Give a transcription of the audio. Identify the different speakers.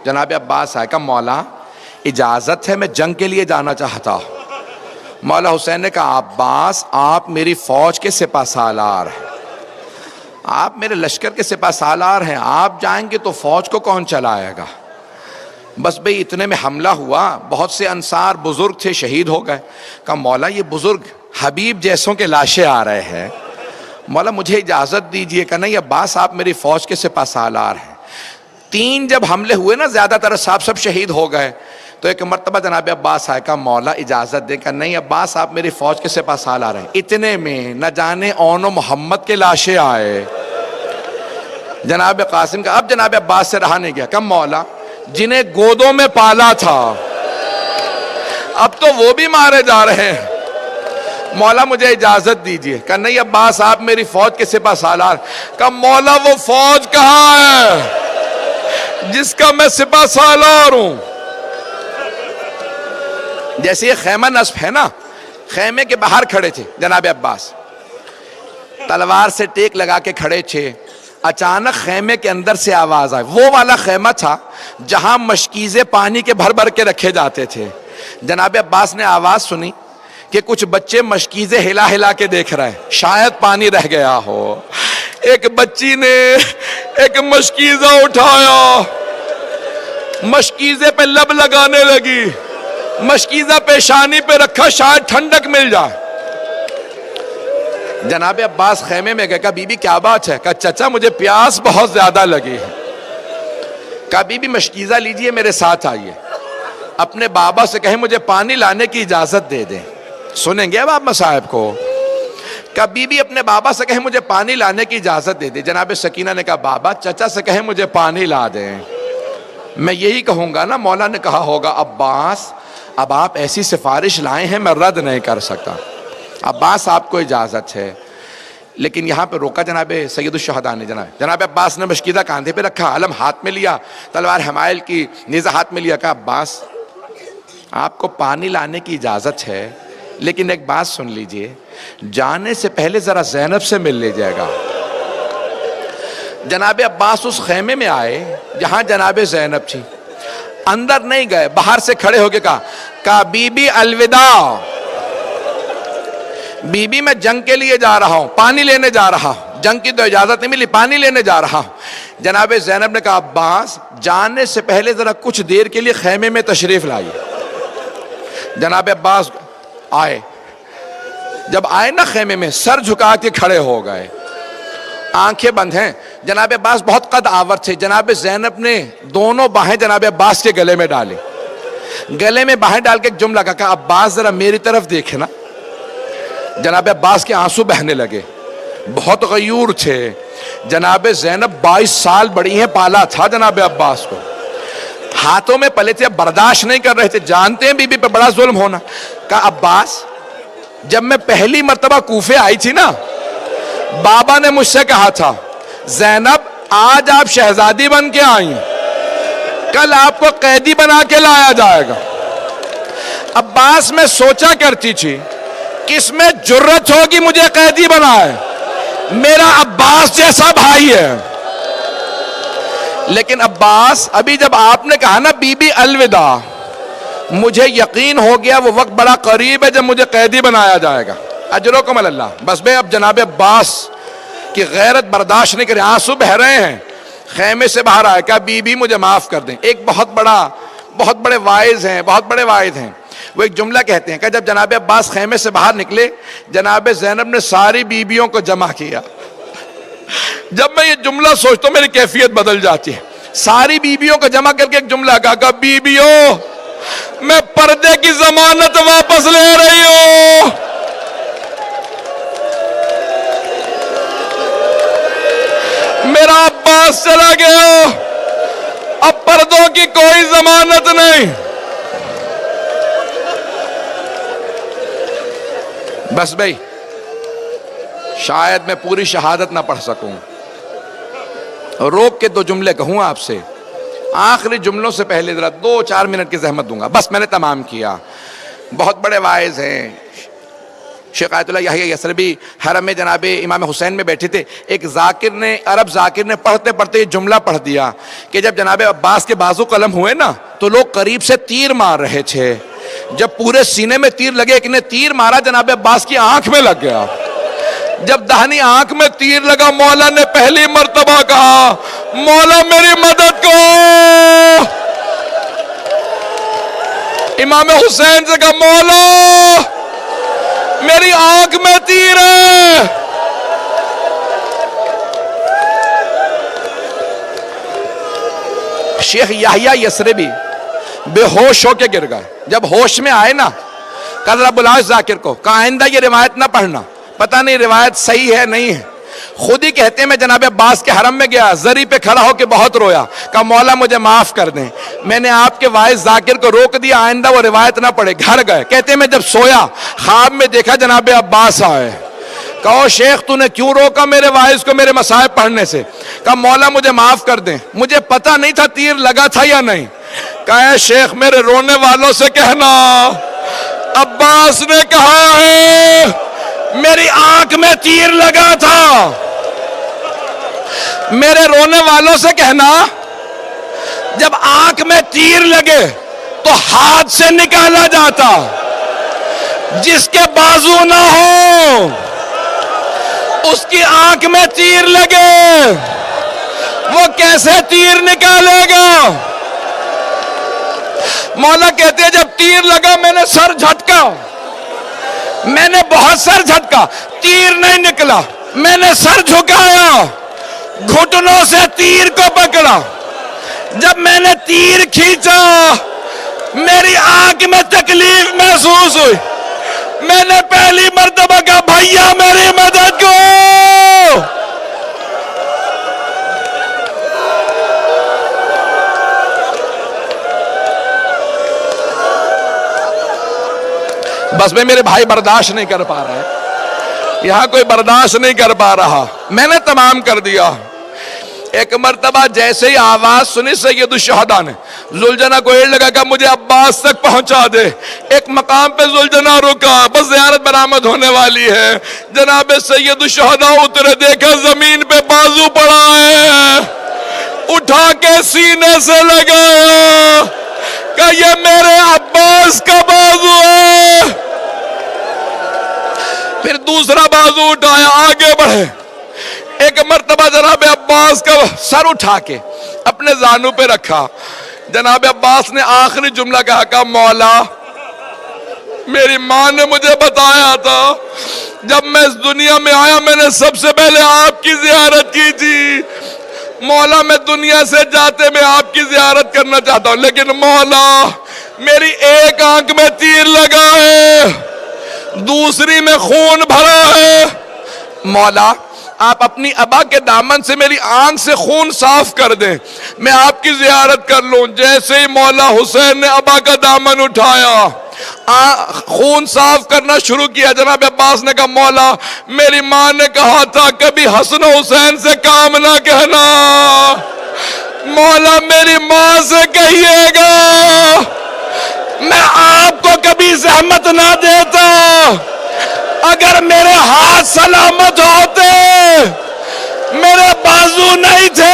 Speaker 1: جناب عباس آئے، کہا مولا اجازت ہے، میں جنگ کے لیے جانا چاہتا ہوں۔ مولا حسین نے کہا عباس آپ میری فوج کے سپہ سالار ہیں، آپ میرے لشکر کے سپہ سالار ہیں، آپ جائیں گے تو فوج کو کون چلائے گا؟ بس بھئی اتنے میں حملہ ہوا، بہت سے انصار بزرگ تھے شہید ہو گئے۔ کہا مولا یہ بزرگ حبیب جیسوں کے لاشیں آ رہے ہیں، مولا مجھے اجازت دیجئے۔ کہ نہیں عباس آپ میری فوج کے سپہ سالار ہیں۔ 3 جب حملے ہوئے نا زیادہ تر صاحب سب شہید ہو گئے، تو ایک مرتبہ جناب عباس آئے، کہا مولا اجازت دے۔ کہ نہیں عباس آپ میری فوج کے سپہ سالار ہیں۔ اتنے میں نہ جانے اون و محمد کے لاشیں آئے۔ جناب قاسم کا اب جناب عباس سے رہا نہیں گیا، کہ مولا جنہیں گودوں میں پالا تھا اب تو وہ بھی مارے جا رہے ہیں، مولا مجھے اجازت دیجئے۔ کہ نہیں عباس آپ میری فوج کے سپہ سالار۔ کہ مولا وہ فوج کہاں ہے جس کا میں سپہ سالار ہوں؟ جیسے یہ خیمہ نصب ہے نا، خیمے کے باہر کھڑے تھے جناب عباس، تلوار سے ٹیک لگا کے کھڑے تھے۔ اچانک خیمے کے اندر سے آواز آئی، وہ والا خیمہ تھا جہاں مشکیزیں پانی کے بھر بھر کے رکھے جاتے تھے۔ جناب عباس نے آواز سنی کہ کچھ بچے مشکیزیں ہلا ہلا کے دیکھ رہے ہیں، شاید پانی رہ گیا ہو۔ ایک بچی نے ایک مشکیزہ اٹھایا، مشکیزے پہ لب لگانے لگی، مشکیزہ پیشانی پہ رکھا شاید ٹھنڈک مل جائے۔ جناب عباس خیمے میں گئے، کہا بی بی کیا بات ہے؟ کہا چچا مجھے پیاس بہت زیادہ لگی ہے۔ کہا بی بی مشکیزہ لیجئے میرے ساتھ آئیے، اپنے بابا سے کہیں مجھے پانی لانے کی اجازت دے دیں۔ سنیں گے اب آپ مصائب کو؟ کہا بی بی اپنے بابا سے کہیں مجھے پانی لانے کی اجازت دے دیں۔ جناب سکینہ نے کہا بابا چچا سے کہیں مجھے پانی لا دیں۔ میں یہی کہوں گا نا، مولا نے کہا ہوگا عباس اب آپ ایسی سفارش لائے ہیں میں رد نہیں کر سکتا، عباس آپ کو اجازت ہے۔ لیکن یہاں پہ روکا جناب سید الشہداء نے۔ جناب عباس نے مشکیزہ کاندھے پہ رکھا، علم ہاتھ میں لیا، تلوار حمائل کی نیزہ ہاتھ میں لیا۔ کہا عباس آپ کو پانی لانے کی اجازت ہے، لیکن ایک بات سن لیجئے، جانے سے پہلے ذرا زینب سے مل لیجئے گا۔ جناب عباس اس خیمے میں آئے جہاں جناب زینب تھی، اندر نہیں گئے، باہر سے کھڑے ہو کے کہا بی بی الوداع، بی بی میں جنگ کے لیے جا رہا ہوں، پانی لینے جا رہا ہوں، جنگ کی تو اجازت نہیں ملی، پانی لینے جا رہا ہوں۔ جناب زینب نے کہا عباس جانے سے پہلے ذرا کچھ دیر کے لیے خیمے میں تشریف لائیے۔ جناب عباس آئے، جب آئے نا خیمے میں سر جھکا کے کھڑے ہو گئے، آنکھیں بند ہیں۔ جناب عباس بہت قد آور تھے، جناب زینب نے دونوں باہیں جناب عباس کے گلے میں ڈالی، گلے میں باہیں ڈال کے ایک جملہ کہا عباس ذرا میری طرف دیکھنا۔ جناب عباس کے آنسو بہنے لگے، بہت غیور تھے۔ جناب زینب 22 سال بڑی ہیں، پالا تھا جناب عباس کو، ہاتھوں میں پلے تھے، برداشت نہیں کر رہے تھے، جانتے ہیں بی بی پہ بڑا ظلم ہونا۔ کہا عباس جب میں پہلی مرتبہ کوفے آئی تھی نا، بابا نے مجھ سے کہا تھا زینب آج آپ شہزادی بن کے آئیں، کل آپ کو قیدی بنا کے لایا جائے گا۔ عباس میں سوچا کرتی تھی کس میں جرت ہوگی مجھے قیدی بنائے، میرا عباس جیسا بھائی ہے۔ لیکن عباس ابھی جب آپ نے کہا نا بی بی الوداع، مجھے یقین ہو گیا وہ وقت بڑا قریب ہے جب مجھے قیدی بنایا جائے گا۔ اجرکم اللہ۔ بس بے اب جناب عباس کی غیرت برداشت نہیں کرے، آنسو بہ رہے ہیں، خیمے سے باہر آئے، کہا بی بی مجھے معاف کر دیں۔ ایک بہت بڑے واعظ ہیں، وہ ایک جملہ کہتے ہیں کہ جب جناب عباس خیمے سے باہر نکلے، جناب زینب نے ساری بیویوں کو جمع کیا۔ جب میں یہ جملہ سوچتا ہوں میری کیفیت بدل جاتی ہے۔ ساری بیویوں کو جمع کر کے ایک جملہ کہا بیویوں میں پردے کی ضمانت واپس لے رہی ہوں، میرا عباس چلا گیا، اب پردوں کی کوئی ضمانت نہیں۔ بس بھئی شاید میں پوری شہادت نہ پڑھ سکوں، روک کے 2 جملے کہوں آپ سے، آخری جملوں سے پہلے ذرا 2-4 منٹ کی زحمت دوں گا، بس میں نے تمام کیا۔ بہت بڑے واعظ ہیں، شیخ آیت اللہ یحییٰ یثربی حرم میں جناب امام حسین میں بیٹھے تھے، ایک ذاکر نے، عرب ذاکر نے پڑھتے پڑھتے یہ جملہ پڑھ دیا کہ جب جناب عباس کے بازو قلم ہوئے نا تو لوگ قریب سے تیر مار رہے تھے، جب پورے سینے میں تیر لگے، ایک نے تیر مارا جناب عباس کی آنکھ میں لگ گیا، جب دہنی آنکھ میں تیر لگا مولا نے پہلی مرتبہ کہا مولا میری مدد کو، امام حسین سے کہا مولا میری آنکھ میں تیر ہے۔ شیخ یحییٰ یثربی بے ہوش ہو کے گر گئے، جب ہوش میں آئے نا کہا ذرا بلاؤ ذاکر کو، کہا آئندہ یہ روایت نہ پڑھنا، پتہ نہیں روایت صحیح ہے نہیں ہے۔ خود ہی کہتے ہیں میں جناب عباس کے حرم میں گیا، زری پہ کھڑا ہو کے بہت رویا، کہا مولا مجھے معاف کر دیں، میں نے آپ کے واعظ ذاکر کو روک دیا، آئندہ وہ روایت نہ پڑھے۔ گھر گئے، کہتے ہیں میں جب سویا خواب میں دیکھا جناب عباس آئے، کہو شیخ تو نے کیوں روکا میرے واعظ کو میرے مصائب پڑھنے سے؟ کہا مولا مجھے معاف کر دیں، مجھے پتہ نہیں تھا تیر لگا تھا یا نہیں۔ کہا اے شیخ میرے رونے والوں سے کہنا عباس نے کہا ہے میری آنکھ میں تیر لگا تھا، میرے رونے والوں سے کہنا جب آنکھ میں تیر لگے تو ہاتھ سے نکالا جاتا، جس کے بازو نہ ہو اس کی آنکھ میں تیر لگے وہ کیسے تیر نکالے گا؟ مولا کہتے ہیں جب تیر لگا میں نے سر جھٹکا، میں نے بہت سر جھٹکا، تیر نہیں نکلا، میں نے سر جھکایا، گھٹنوں سے تیر کو پکڑا، جب میں نے تیر کھینچا میری آنکھ میں تکلیف محسوس ہوئی، میں نے پہلی مرتبہ کہا بھیا میری مدد کو۔ بس میں میرے بھائی برداشت نہیں کر پا رہے، یہاں کوئی برداشت نہیں کر پا رہا، میں نے تمام کر دیا۔ ایک مرتبہ جیسے ہی آواز سنی سید الشہداء نے، زلجنا کو ایڑ لگا کہ مجھے عباس تک پہنچا دے۔ ایک مقام پہ زلجنا رکا، بس زیارت برآمد ہونے والی ہے، جناب سید الشہداء اترے، دیکھا زمین پہ بازو پڑا ہے، اٹھا کے سینے سے لگایا کہ یہ میرے عباس کا بازو ہے، پھر دوسرا بازو اٹھایا، آگے بڑھے، ایک مرتبہ جناب عباس کا سر اٹھا کے اپنے زانو پہ رکھا، جناب عباس نے آخری جملہ کہا کہ مولا میری ماں نے مجھے بتایا تھا جب میں اس دنیا میں آیا میں نے سب سے پہلے آپ کی زیارت کی تھی، مولا میں دنیا سے جاتے میں آپ کی زیارت کرنا چاہتا ہوں، لیکن مولا میری ایک آنکھ میں تیر لگا ہے، دوسری میں خون بھرا ہے، مولا آپ اپنی ابا کے دامن سے میری آنکھ سے خون صاف کر دیں، میں آپ کی زیارت کر لوں۔ جیسے ہی مولا حسین نے ابا کا دامن اٹھایا، خون صاف کرنا شروع کیا، جناب عباس نے کہا مولا میری ماں نے کہا تھا کبھی حسن و حسین سے کام نہ کہنا، مولا میری ماں سے کہیے گا میں آپ کو کبھی زحمت نہ دیتا، اگر میرے ہاتھ سلامت ہوتے، میرے بازو نہیں تھے